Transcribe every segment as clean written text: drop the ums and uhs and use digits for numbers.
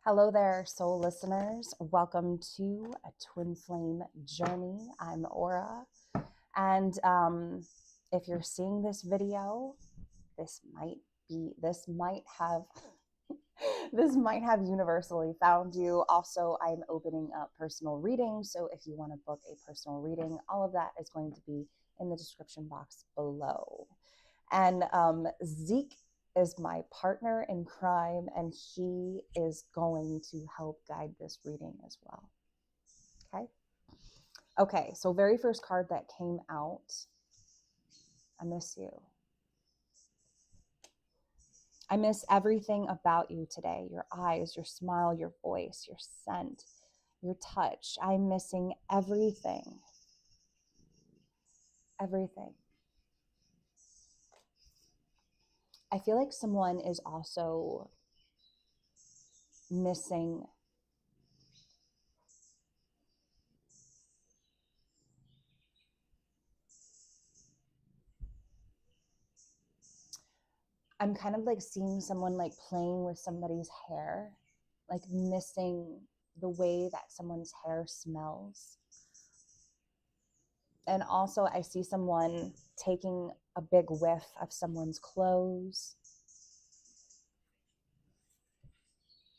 Hello there, soul listeners. Welcome to a Twin Flame Journey. I'm Aura. And if you're seeing this video, this might have this might have universally found you. Also, I'm opening up personal readings. So if you want to book a personal reading, all of that is going to be in the description box below. And Zeke is my partner in crime, and he is going to help guide this reading as well. Okay, so very first card that came out, I miss you. I miss everything about you today. Your eyes, your smile, your voice, your scent, your touch. I'm missing everything. Everything. I feel like someone is also missing I'm kind of like seeing someone like playing with somebody's hair, like missing the way that someone's hair smells. And also I see someone taking a big whiff of someone's clothes.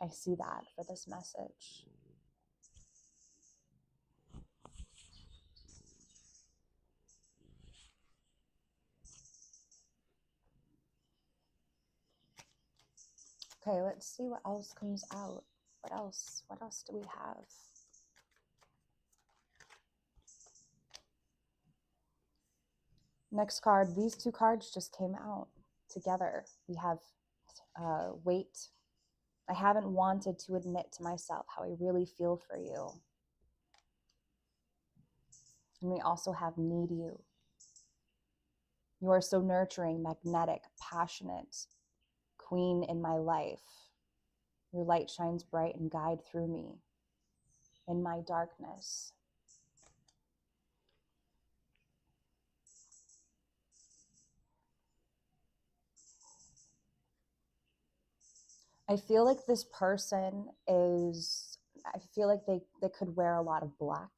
I see that for this message. Okay, let's see what else comes out. What else do we have? Next card, these two cards just came out together. We have wait. I haven't wanted to admit to myself how I really feel for you. And we also have need you. You are so nurturing, magnetic, passionate, queen in my life. Your light shines bright and guide through me in my darkness. I feel like this person I feel like they could wear a lot of black.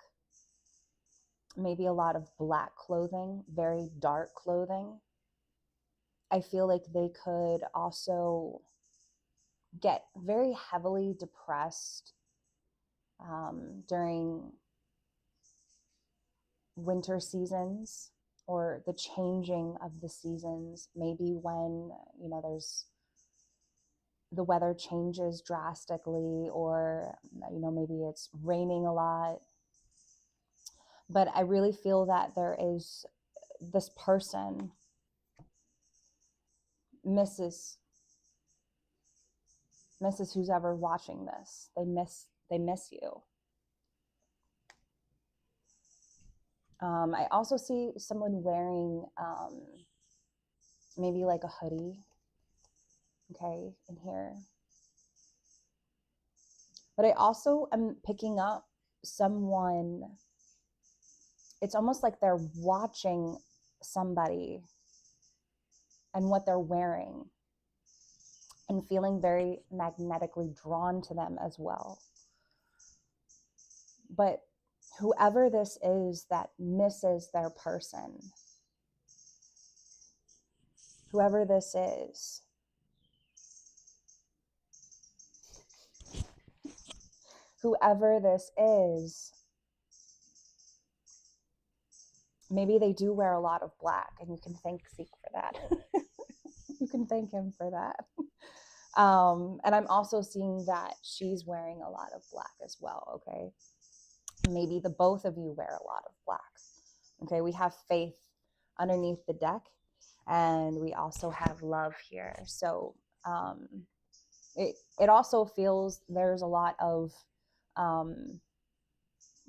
Maybe a lot of black clothing, very dark clothing. I feel like they could also get very heavily depressed during winter seasons or the changing of the seasons. Maybe when, there's the weather changes drastically, or, maybe it's raining a lot. But I really feel that there is this person misses who's ever watching this. They miss you. I also see someone wearing maybe like a hoodie, okay, in here. But I also am picking up someone, it's almost like they're watching somebody and what they're wearing and feeling very magnetically drawn to them as well. But whoever this is that misses their person, whoever this is, maybe they do wear a lot of black, and you can thank Zeke for that. You can thank him for that. And I'm also seeing that she's wearing a lot of black as well, okay? Maybe the both of you wear a lot of black. Okay, we have faith underneath the deck, and we also have love here. So it also feels there's a lot of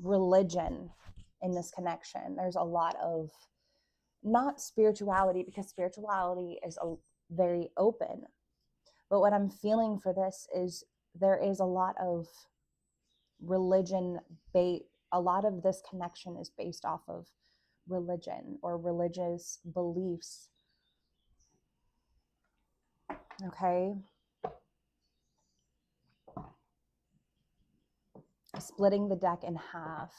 religion in this connection. There's a lot of not spirituality, because spirituality is very open. But what I'm feeling for this is there is a lot of religion. A lot of this connection is based off of religion or religious beliefs. Okay. Splitting the deck in half,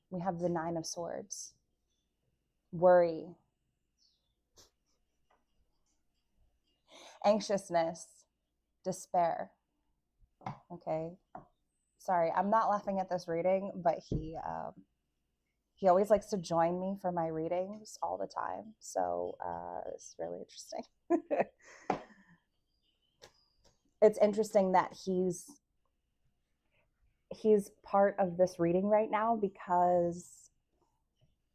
we have the Nine of Swords. Worry, anxiousness, despair. Okay. Sorry, I'm not laughing at this reading, but he always likes to join me for my readings all the time. So it's really interesting. It's interesting that he's part of this reading right now because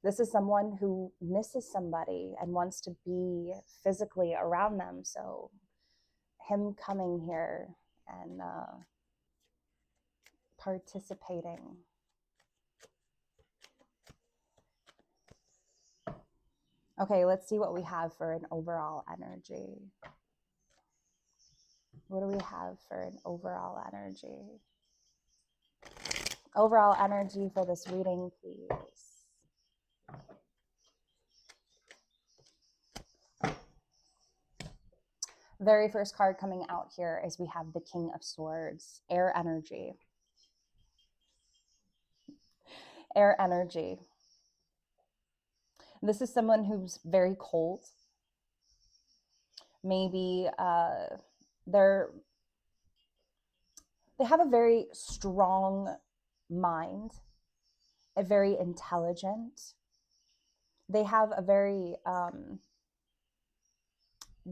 this is someone who misses somebody and wants to be physically around them. So him coming here and participating. Okay, let's see what we have for an overall energy. What do we have for an overall energy? Overall energy for this reading, please. Very first card coming out here is we have the King of Swords, air energy. Air energy. This is someone who's very cold. Maybe they have a very strong mind, a very intelligent. They have a very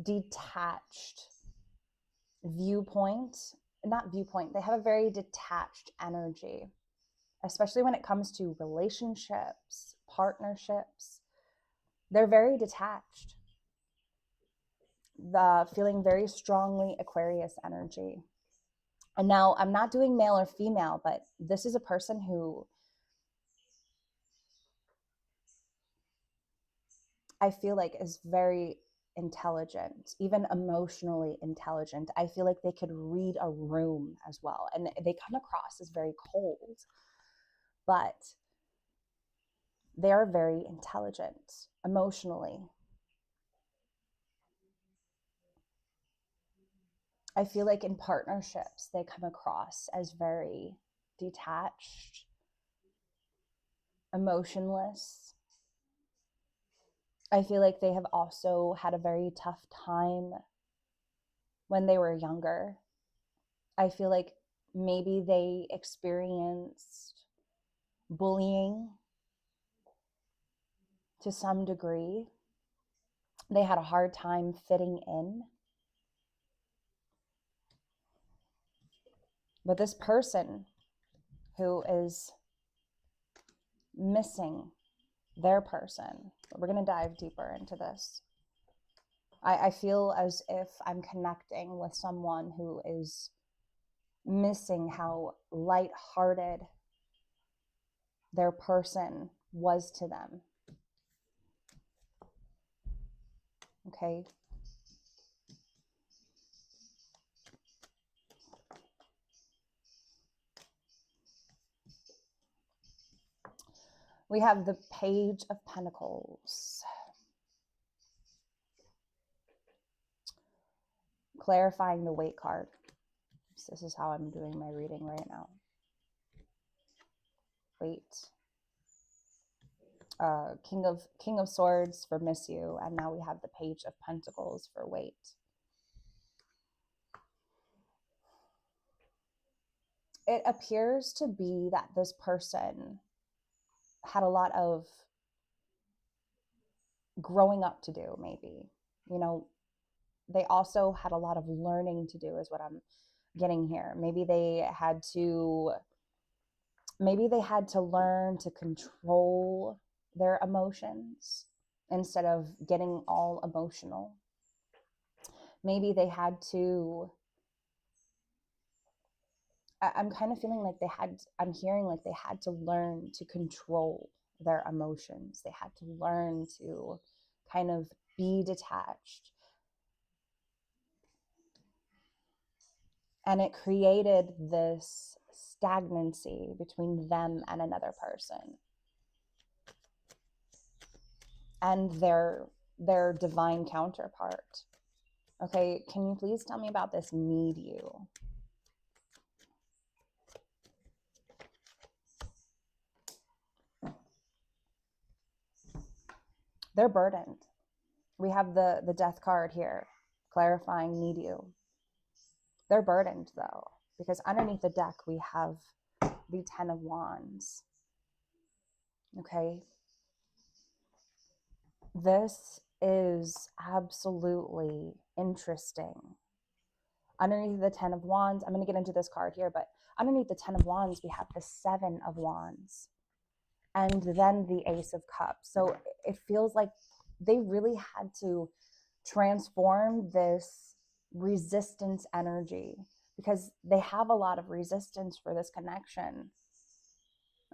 detached viewpoint, not viewpoint, they have a very detached energy, especially when it comes to relationships, partnerships. They're very detached. Feeling very strongly Aquarius energy. And now I'm not doing male or female, but this is a person who I feel like is very intelligent, even emotionally intelligent. I feel like they could read a room as well. And they come across as very cold, but they are very intelligent emotionally. I feel like in partnerships, they come across as very detached, emotionless. I feel like they have also had a very tough time when they were younger. I feel like maybe they experienced bullying to some degree. They had a hard time fitting in. But this person who is missing their person, we're going to dive deeper into this. I feel as if I'm connecting with someone who is missing how lighthearted their person was to them. Okay. We have the Page of Pentacles. Clarifying the weight card. So this is how I'm doing my reading right now. Weight. King of Swords for miss you, and now we have the Page of Pentacles for weight. It appears to be that this person had a lot of growing up to do, maybe. You know, they also had a lot of learning to do is what I'm getting here. Maybe they had to learn to control their emotions instead of getting all emotional. Maybe they had to, I'm kind of feeling like I'm hearing like they had to learn to control their emotions. They had to learn to kind of be detached. And it created this stagnancy between them and another person. And their divine counterpart. Okay, can you please tell me about this need you? They're burdened. We have the death card here, clarifying need you. They're burdened though, because underneath the deck we have the 10 of Wands. Okay. This is absolutely interesting. Underneath the 10 of Wands, I'm going to get into this card here, but underneath the 10 of Wands, we have the 7 of Wands and then the Ace of Cups. So it feels like they really had to transform this resistance energy because they have a lot of resistance for this connection.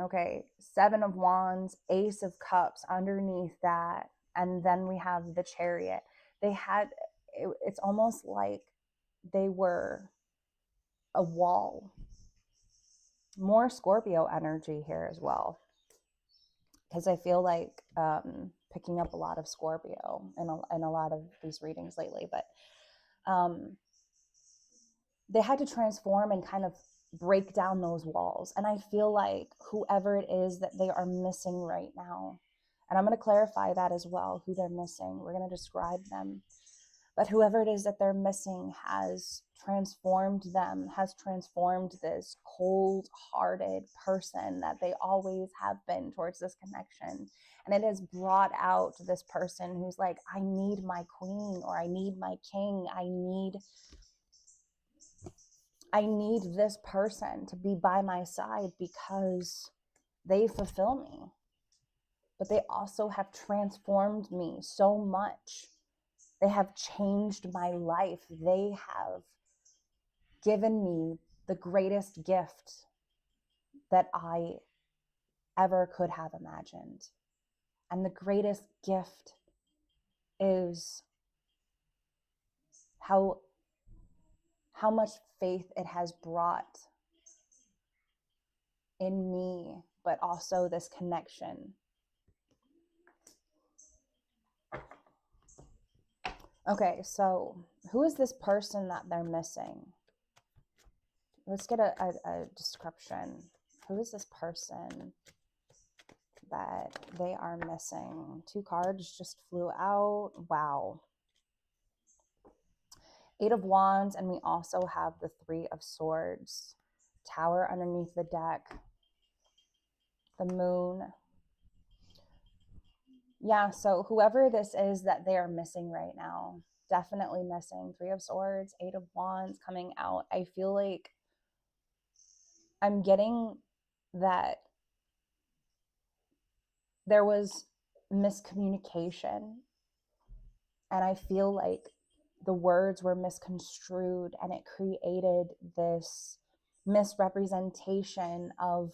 Okay, 7 of Wands, Ace of Cups underneath that, and then we have the Chariot. They had, it's almost like they were a wall. More Scorpio energy here as well, because I feel like picking up a lot of Scorpio in a lot of these readings lately, but they had to transform and kind of break down those walls. And I feel like whoever it is that they are missing right now, and I'm going to clarify that as well, who they're missing. We're going to describe them. But whoever it is that they're missing has transformed them, has transformed this cold-hearted person that they always have been towards this connection. And it has brought out this person who's like, I need my queen, or I need my king. I need this person to be by my side because they fulfill me. But they also have transformed me so much. They have changed my life. They have given me the greatest gift that I ever could have imagined. And the greatest gift is how much faith it has brought in me, but also this connection. Okay, so who is this person that they're missing? Let's get a description. Who is this person that they are missing? 2 cards just flew out. Wow. 8 of Wands, and we also have the 3 of Swords. Tower underneath the deck. The Moon. Yeah, so whoever this is that they are missing right now, definitely missing. 3 of Swords, 8 of Wands coming out. I feel like I'm getting that there was miscommunication, and I feel like the words were misconstrued, and it created this misrepresentation of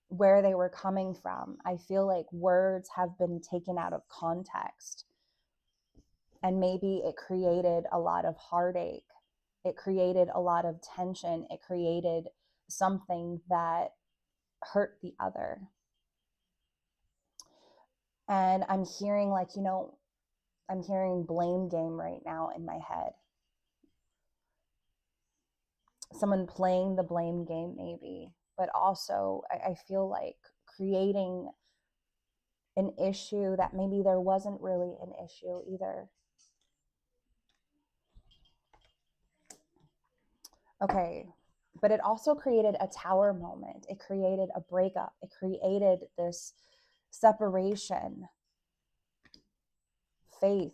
where they were coming from. I feel like words have been taken out of context, and maybe it created a lot of heartache. It created a lot of tension. It created something that hurt the other. And I'm hearing like, you know, I'm hearing blame game right now in my head. Someone playing the blame game maybe, but also I feel like creating an issue that maybe there wasn't really an issue either. Okay, but it also created a tower moment. It created a breakup. It created this separation, faith,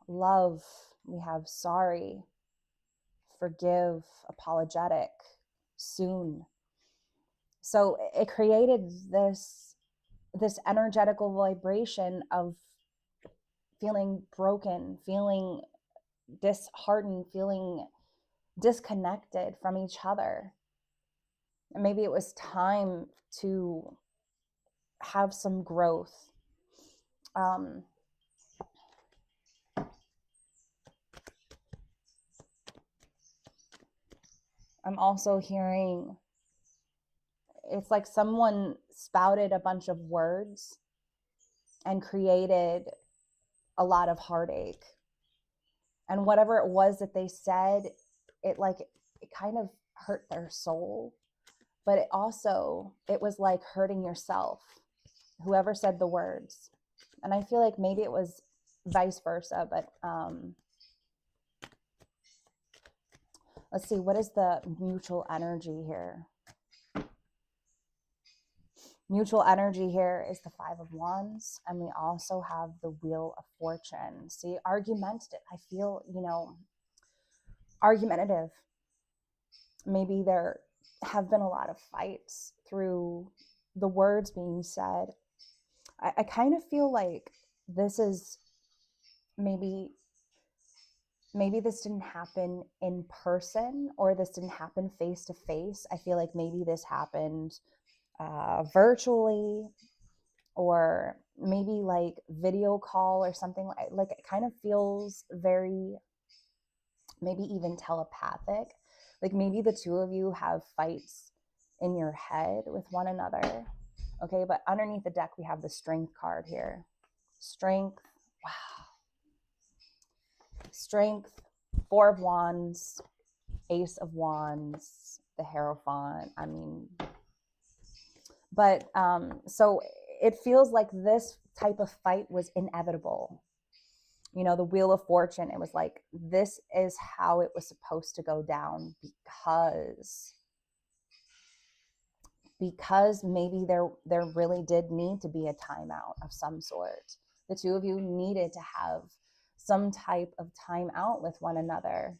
love. We have sorry, forgive, apologetic, soon. So it created this energetical vibration of feeling broken, feeling disheartened, feeling disconnected from each other. And maybe it was time to have some growth. I'm also hearing it's like someone spouted a bunch of words and created a lot of heartache. And whatever it was that they said, it kind of hurt their soul. But it was like hurting yourself, whoever said the words. And I feel like maybe it was vice versa, but let's see, what is the mutual energy here? Mutual energy here is the Five of Wands, and we also have the Wheel of Fortune. See, argumentative. I feel, argumentative. Maybe there have been a lot of fights through the words being said. I kind of feel like this is maybe this didn't happen in person, or this didn't happen face to face. I feel like maybe this happened virtually, or maybe like video call or something. Like it kind of feels very, maybe even telepathic. Like maybe the two of you have fights in your head with one another. Okay, but underneath the deck we have the Strength card here. Strength. Wow. Strength, Four of Wands, Ace of Wands, the Hierophant. I mean, but so it feels like this type of fight was inevitable. The Wheel of Fortune, it was like, this is how it was supposed to go down, because maybe there really did need to be a timeout of some sort. The two of you needed to have some type of time out with one another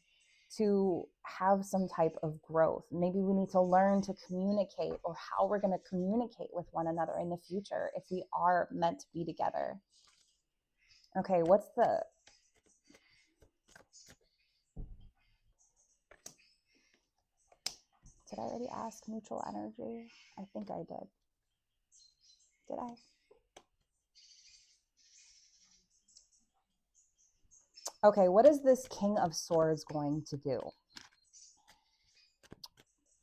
to have some type of growth. Maybe we need to learn to communicate, or how we're going to communicate with one another in the future if we are meant to be together. Okay, what's the... Did I already ask mutual energy? I think I did. Did I? Okay, what is this King of Swords going to do?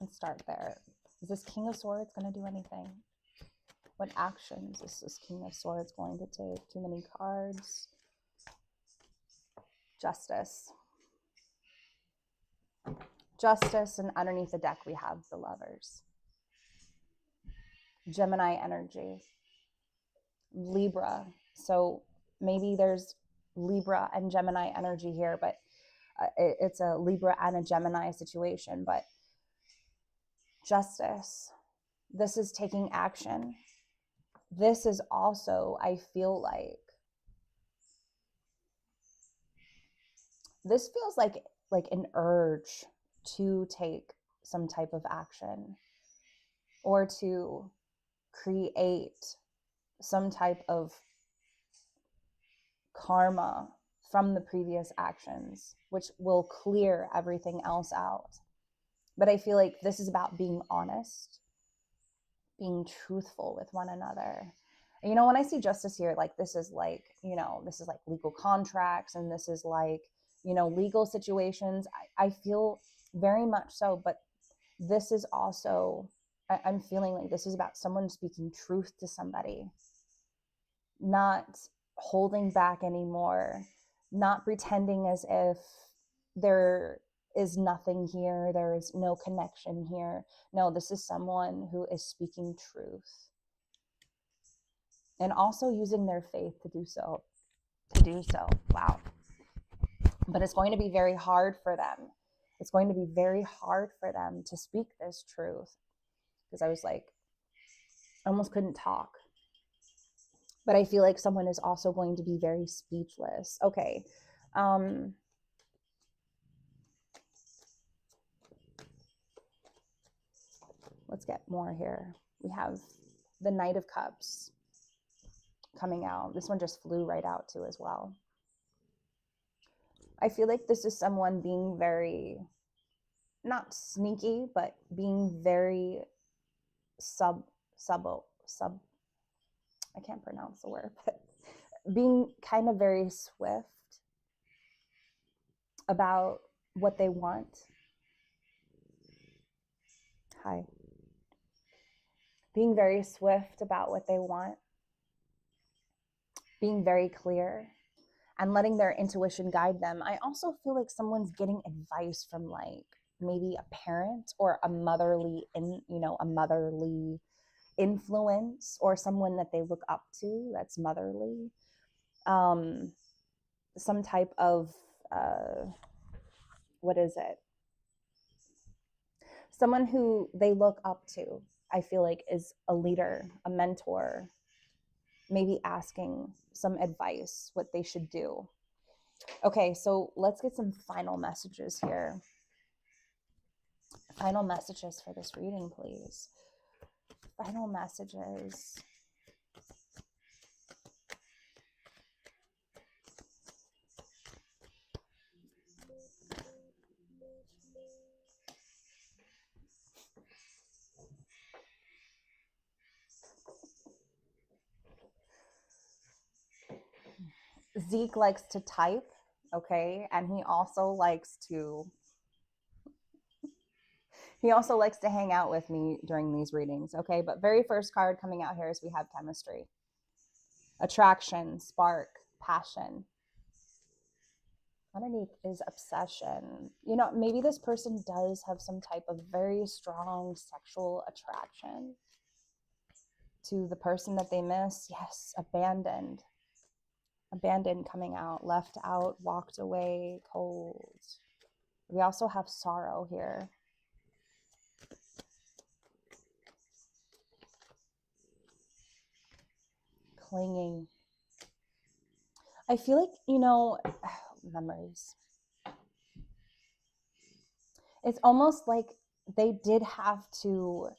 Let's start there. Is this King of Swords going to do anything? What actions is this King of Swords going to take? Too many cards. Justice. Justice, and underneath the deck we have the Lovers. Gemini energy. Libra. So maybe there's Libra and Gemini energy here, but it's a Libra and a Gemini situation. But Justice. This is taking action. This is also, I feel like, this feels like an urge to take some type of action, or to create some type of karma from the previous actions, which will clear everything else out. But I feel like this is about being honest, being truthful with one another. When I see justice here, like this is like, this is like legal contracts, and this is like, legal situations. I feel very much so, but this is also, I'm feeling like this is about someone speaking truth to somebody, not holding back anymore, not pretending as if there is nothing here, there is no connection here. No, this is someone who is speaking truth, and also using their faith to do so. Wow. But it's going to be very hard for them. It's going to be very hard for them to speak this truth, because I was like, I almost couldn't talk. But I feel like someone is also going to be very speechless. Okay. Let's get more here. We have the Knight of Cups coming out. This one just flew right out too as well. I feel like this is someone being very, not sneaky, but being very I can't pronounce the word, but being kind of very swift about what they want. Hi. Being very swift about what they want. Being very clear and letting their intuition guide them. I also feel like someone's getting advice from like maybe a parent or a motherly influence or someone that they look up to that's motherly. Some type of, what is it? Someone who they look up to, I feel like, is a leader, a mentor, maybe asking some advice, what they should do. Okay, so let's get some final messages here. Final messages for this reading, please. Final messages. Zeke likes to type, okay? And he also likes to hang out with me during these readings, okay? But very first card coming out here is we have chemistry. Attraction, spark, passion. Underneath is obsession. You know, maybe this person does have some type of very strong sexual attraction to the person that they miss. Yes, abandoned. Abandoned coming out, left out, walked away, cold. We also have sorrow here. Clinging. I feel like, you know, memories. It's almost like they did have to,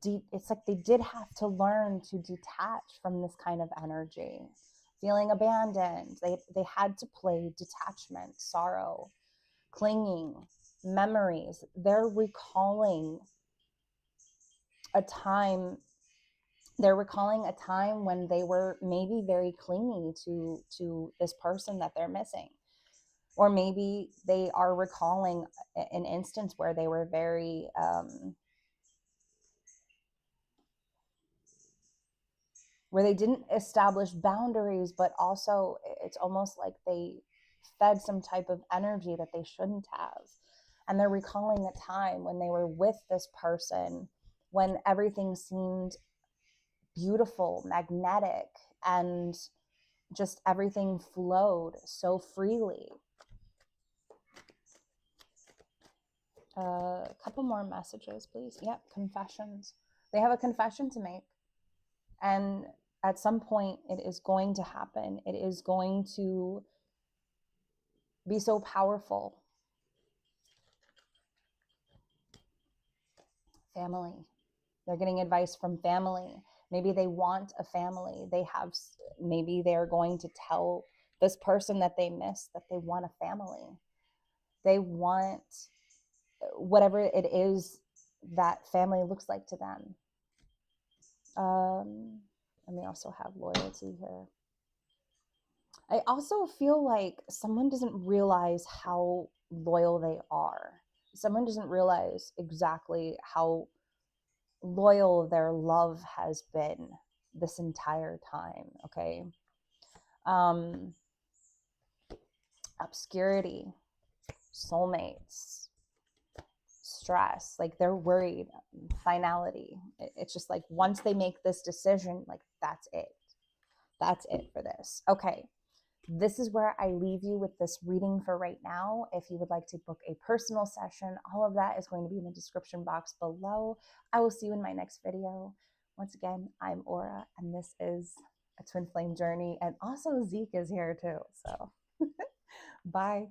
it's like they did have to learn to detach from this kind of energy. Feeling abandoned. They had to play detachment, sorrow, clinging, memories. They're recalling a time when they were maybe very clingy to this person that they're missing. Or maybe they are recalling an instance where they were very where they didn't establish boundaries, but also it's almost like they fed some type of energy that they shouldn't have. And they're recalling a time when they were with this person, when everything seemed beautiful, magnetic, and just everything flowed so freely. A couple more messages, please. Yep, confessions. They have a confession to make. And at some point, it is going to happen. It is going to be so powerful. Family. They're getting advice from family. Maybe they want a family. Maybe they're going to tell this person that they miss that they want a family. They want whatever it is that family looks like to them. And we also have loyalty here. I also feel like someone doesn't realize how loyal they are. Someone doesn't realize exactly how loyal their love has been this entire time, okay? Obscurity, soulmates, stress, like they're worried, finality. It's just like once they make this decision, like that's it. That's it for this. Okay. This is where I leave you with this reading for right now. If you would like to book a personal session, all of that is going to be in the description box below. I will see you in my next video. Once again, I'm Aura, and this is a Twin Flame Journey. And also Zeke is here too. So bye.